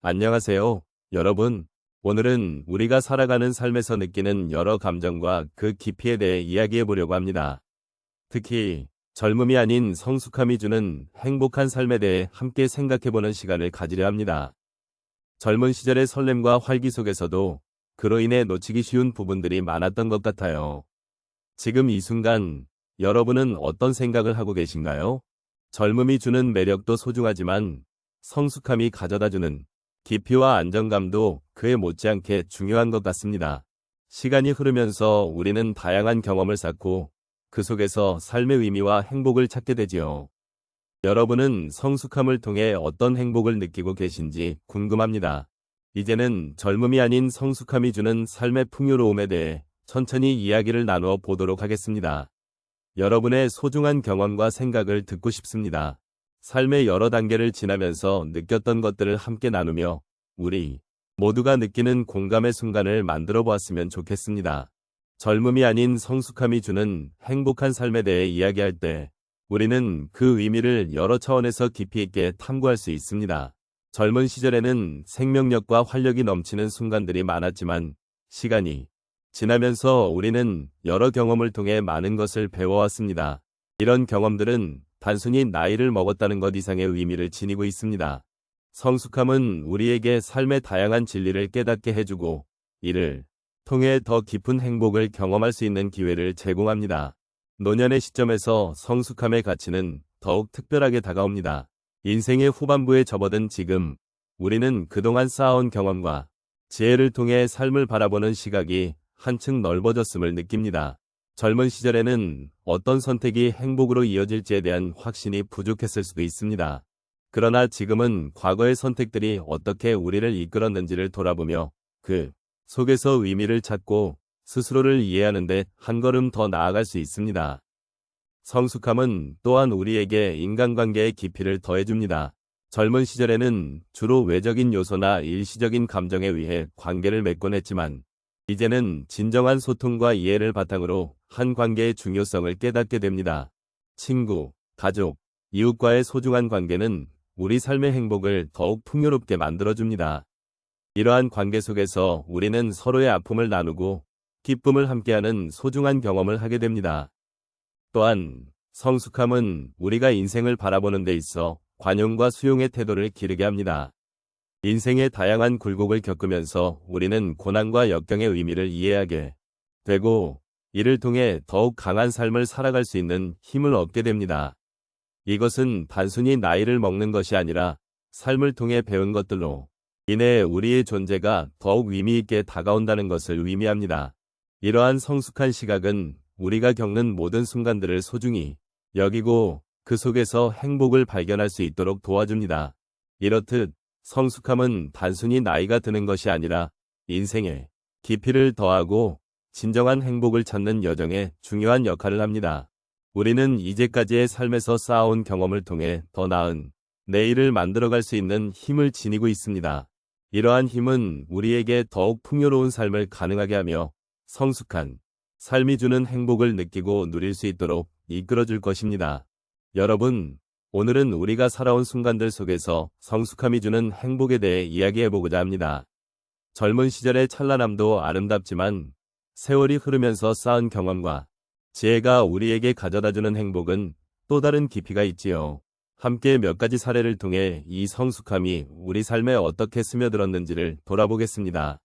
안녕하세요, 여러분. 오늘은 우리가 살아가는 삶에서 느끼는 여러 감정과 그 깊이에 대해 이야기해 보려고 합니다. 특히 젊음이 아닌 성숙함이 주는 행복한 삶에 대해 함께 생각해 보는 시간을 가지려 합니다. 젊은 시절의 설렘과 활기 속에서도 그로 인해 놓치기 쉬운 부분들이 많았던 것 같아요. 지금 이 순간 여러분은 어떤 생각을 하고 계신가요? 젊음이 주는 매력도 소중하지만 성숙함이 가져다주는 깊이와 안정감도 그에 못지않게 중요한 것 같습니다. 시간이 흐르면서 우리는 다양한 경험을 쌓고 그 속에서 삶의 의미와 행복을 찾게 되지요. 여러분은 성숙함을 통해 어떤 행복을 느끼고 계신지 궁금합니다. 이제는 젊음이 아닌 성숙함이 주는 삶의 풍요로움에 대해 천천히 이야기를 나누어 보도록 하겠습니다. 여러분의 소중한 경험과 생각을 듣고 싶습니다. 삶의 여러 단계를 지나면서 느꼈던 것들을 함께 나누며 우리 모두가 느끼는 공감의 순간을 만들어 보았으면 좋겠습니다. 젊음이 아닌 성숙함이 주는 행복한 삶에 대해 이야기할 때 우리는 그 의미를 여러 차원에서 깊이 있게 탐구할 수 있습니다. 젊은 시절에는 생명력과 활력이 넘치는 순간들이 많았지만 시간이 지나면서 우리는 여러 경험을 통해 많은 것을 배워왔습니다. 이런 경험들은 단순히 나이를 먹었다는 것 이상의 의미를 지니고 있습니다. 성숙함은 우리에게 삶의 다양한 진리를 깨닫게 해주고 이를 통해 더 깊은 행복을 경험할 수 있는 기회를 제공합니다. 노년의 시점에서 성숙함의 가치는 더욱 특별하게 다가옵니다. 인생의 후반부에 접어든 지금, 우리는 그동안 쌓아온 경험과 지혜를 통해 삶을 바라보는 시각이 한층 넓어졌음을 느낍니다. 젊은 시절에는 어떤 선택이 행복으로 이어질지에 대한 확신이 부족했을 수도 있습니다. 그러나 지금은 과거의 선택들이 어떻게 우리를 이끌었는지를 돌아보며 그 속에서 의미를 찾고 스스로를 이해하는 데 한 걸음 더 나아갈 수 있습니다. 성숙함은 또한 우리에게 인간관계의 깊이를 더해줍니다. 젊은 시절에는 주로 외적인 요소나 일시적인 감정에 의해 관계를 맺곤 했지만 이제는 진정한 소통과 이해를 바탕으로 한 관계의 중요성을 깨닫게 됩니다. 친구, 가족, 이웃과의 소중한 관계는 우리 삶의 행복을 더욱 풍요롭게 만들어줍니다. 이러한 관계 속에서 우리는 서로의 아픔을 나누고 기쁨을 함께하는 소중한 경험을 하게 됩니다. 또한 성숙함은 우리가 인생을 바라보는 데 있어 관용과 수용의 태도를 기르게 합니다. 인생의 다양한 굴곡을 겪으면서 우리는 고난과 역경의 의미를 이해하게 되고 이를 통해 더욱 강한 삶을 살아갈 수 있는 힘을 얻게 됩니다. 이것은 단순히 나이를 먹는 것이 아니라 삶을 통해 배운 것들로 인해 우리의 존재가 더욱 의미 있게 다가온다는 것을 의미합니다. 이러한 성숙한 시각은 우리가 겪는 모든 순간들을 소중히 여기고 그 속에서 행복을 발견할 수 있도록 도와줍니다. 이렇듯 성숙함은 단순히 나이가 드는 것이 아니라 인생에 깊이를 더하고 진정한 행복을 찾는 여정에 중요한 역할을 합니다. 우리는 이제까지의 삶에서 쌓아온 경험을 통해 더 나은 내일을 만들어갈 수 있는 힘을 지니고 있습니다. 이러한 힘은 우리에게 더욱 풍요로운 삶을 가능하게 하며 성숙한 삶이 주는 행복을 느끼고 누릴 수 있도록 이끌어줄 것입니다. 여러분, 오늘은 우리가 살아온 순간들 속에서 성숙함이 주는 행복에 대해 이야기해보고자 합니다. 젊은 시절의 찬란함도 아름답지만 세월이 흐르면서 쌓은 경험과 지혜가 우리에게 가져다주는 행복은 또 다른 깊이가 있지요. 함께 몇 가지 사례를 통해 이 성숙함이 우리 삶에 어떻게 스며들었는지를 돌아보겠습니다.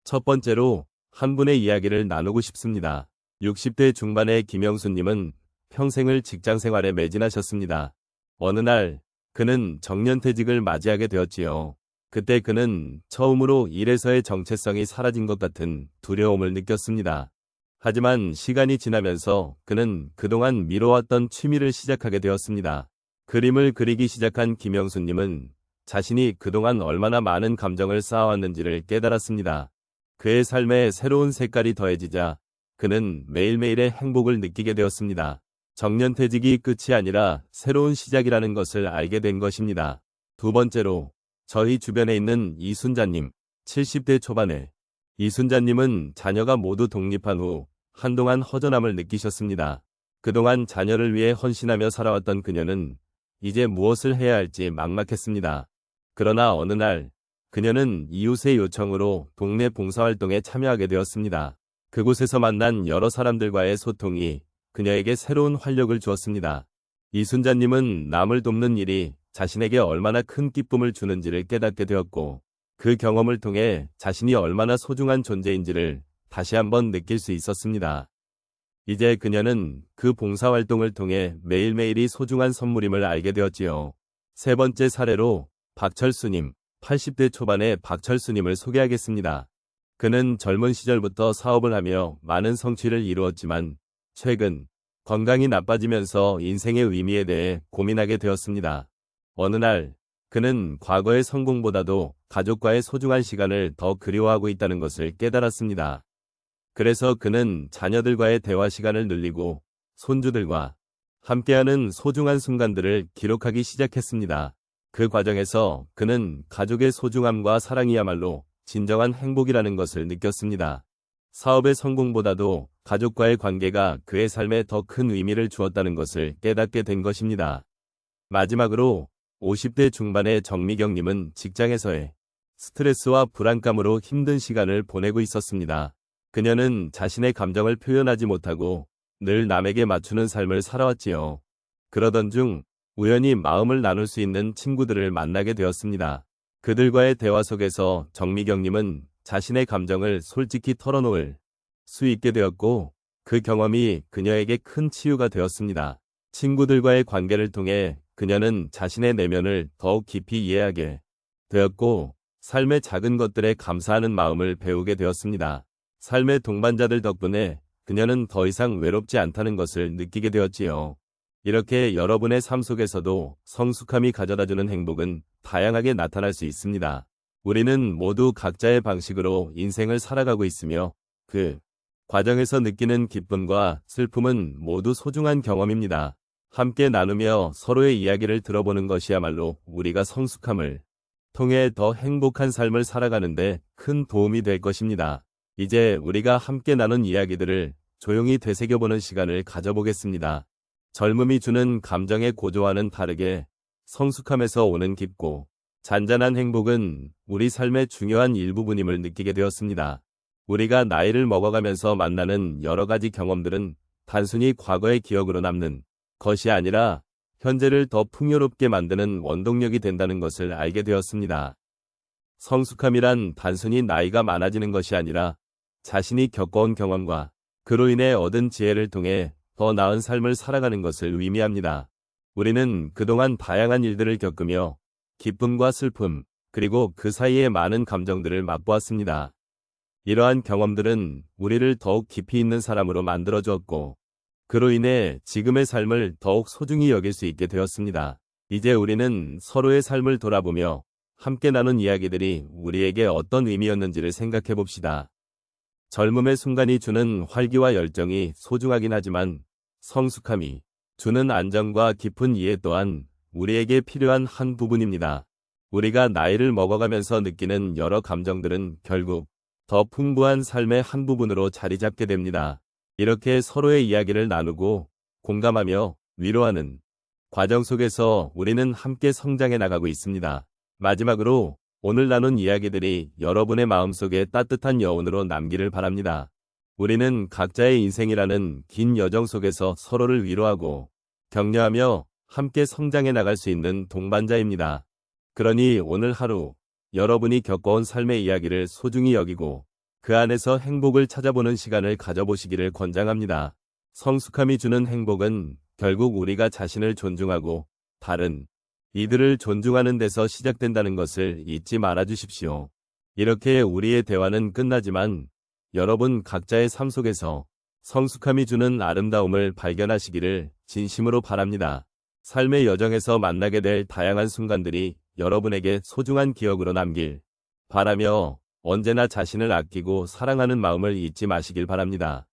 첫 번째로 한 분의 이야기를 나누고 싶습니다. 60대 중반의 김영수님은 평생을 직장 생활에 매진하셨습니다. 어느 날 그는 정년퇴직을 맞이하게 되었지요. 그때 그는 처음으로 일에서의 정체성이 사라진 것 같은 두려움을 느꼈습니다. 하지만 시간이 지나면서 그는 그동안 미뤄왔던 취미를 시작하게 되었습니다. 그림을 그리기 시작한 김영수님은 자신이 그동안 얼마나 많은 감정을 쌓아왔는지를 깨달았습니다. 그의 삶에 새로운 색깔이 더해지자 그는 매일매일의 행복을 느끼게 되었습니다. 정년퇴직이 끝이 아니라 새로운 시작이라는 것을 알게 된 것입니다. 두 번째로 저희 주변에 있는 이순자님, 70대 초반에 이순자님은 자녀가 모두 독립한 후 한동안 허전함을 느끼셨습니다. 그동안 자녀를 위해 헌신하며 살아왔던 그녀는 이제 무엇을 해야 할지 막막했습니다. 그러나 어느 날 그녀는 이웃의 요청으로 동네 봉사활동에 참여하게 되었습니다. 그곳에서 만난 여러 사람들과의 소통이 그녀에게 새로운 활력을 주었습니다. 이순자님은 남을 돕는 일이 자신에게 얼마나 큰 기쁨을 주는지를 깨닫게 되었고, 그 경험을 통해 자신이 얼마나 소중한 존재인지를 다시 한번 느낄 수 있었습니다. 이제 그녀는 그 봉사활동을 통해 매일매일이 소중한 선물임을 알게 되었지요. 세 번째 사례로 박철수님, 80대 초반의 박철수님을 소개하겠습니다. 그는 젊은 시절부터 사업을 하며 많은 성취를 이루었지만 최근 건강이 나빠지면서 인생의 의미에 대해 고민하게 되었습니다. 어느 날 그는 과거의 성공보다도 가족과의 소중한 시간을 더 그리워하고 있다는 것을 깨달았습니다. 그래서 그는 자녀들과의 대화 시간을 늘리고 손주들과 함께하는 소중한 순간들을 기록하기 시작했습니다. 그 과정에서 그는 가족의 소중함과 사랑이야말로 진정한 행복이라는 것을 느꼈습니다. 사업의 성공보다도 가족과의 관계가 그의 삶에 더 큰 의미를 주었다는 것을 깨닫게 된 것입니다. 마지막으로 50대 중반의 정미경님은 직장에서의 스트레스와 불안감으로 힘든 시간을 보내고 있었습니다. 그녀는 자신의 감정을 표현하지 못하고 늘 남에게 맞추는 삶을 살아왔지요. 그러던 중 우연히 마음을 나눌 수 있는 친구들을 만나게 되었습니다. 그들과의 대화 속에서 정미경님은 자신의 감정을 솔직히 털어놓을 수 있게 되었고, 그 경험이 그녀에게 큰 치유가 되었습니다. 친구들과의 관계를 통해 그녀는 자신의 내면을 더욱 깊이 이해하게 되었고, 삶의 작은 것들에 감사하는 마음을 배우게 되었습니다. 삶의 동반자들 덕분에 그녀는 더 이상 외롭지 않다는 것을 느끼게 되었지요. 이렇게 여러분의 삶 속에서도 성숙함이 가져다주는 행복은 다양하게 나타날 수 있습니다. 우리는 모두 각자의 방식으로 인생을 살아가고 있으며 그 과정에서 느끼는 기쁨과 슬픔은 모두 소중한 경험입니다. 함께 나누며 서로의 이야기를 들어보는 것이야말로 우리가 성숙함을 통해 더 행복한 삶을 살아가는데 큰 도움이 될 것입니다. 이제 우리가 함께 나눈 이야기들을 조용히 되새겨보는 시간을 가져보겠습니다. 젊음이 주는 감정의 고조와는 다르게 성숙함에서 오는 깊고 잔잔한 행복은 우리 삶의 중요한 일부분임을 느끼게 되었습니다. 우리가 나이를 먹어가면서 만나는 여러 가지 경험들은 단순히 과거의 기억으로 남는 것이 아니라 현재를 더 풍요롭게 만드는 원동력이 된다는 것을 알게 되었습니다. 성숙함이란 단순히 나이가 많아지는 것이 아니라 자신이 겪어온 경험과 그로 인해 얻은 지혜를 통해 더 나은 삶을 살아가는 것을 의미합니다. 우리는 그동안 다양한 일들을 겪으며 기쁨과 슬픔, 그리고 그 사이의 많은 감정들을 맛보았습니다. 이러한 경험들은 우리를 더욱 깊이 있는 사람으로 만들어주었고, 그로 인해 지금의 삶을 더욱 소중히 여길 수 있게 되었습니다. 이제 우리는 서로의 삶을 돌아보며 함께 나눈 이야기들이 우리에게 어떤 의미였는지를 생각해 봅시다. 젊음의 순간이 주는 활기와 열정이 소중하긴 하지만 성숙함이 주는 안정과 깊은 이해 또한 우리에게 필요한 한 부분입니다. 우리가 나이를 먹어가면서 느끼는 여러 감정들은 결국 더 풍부한 삶의 한 부분으로 자리 잡게 됩니다. 이렇게 서로의 이야기를 나누고 공감하며 위로하는 과정 속에서 우리는 함께 성장해 나가고 있습니다. 마지막으로 오늘 나눈 이야기들이 여러분의 마음속에 따뜻한 여운으로 남기를 바랍니다. 우리는 각자의 인생이라는 긴 여정 속에서 서로를 위로하고 격려하며 함께 성장해 나갈 수 있는 동반자입니다. 그러니 오늘 하루 여러분이 겪어온 삶의 이야기를 소중히 여기고 그 안에서 행복을 찾아보는 시간을 가져보시기를 권장합니다. 성숙함이 주는 행복은 결국 우리가 자신을 존중하고 다른 이들을 존중하는 데서 시작된다는 것을 잊지 말아 주십시오. 이렇게 우리의 대화는 끝나지만 여러분 각자의 삶 속에서 성숙함이 주는 아름다움을 발견하시기를 진심으로 바랍니다. 삶의 여정에서 만나게 될 다양한 순간들이 여러분에게 소중한 기억으로 남길 바라며 언제나 자신을 아끼고 사랑하는 마음을 잊지 마시길 바랍니다.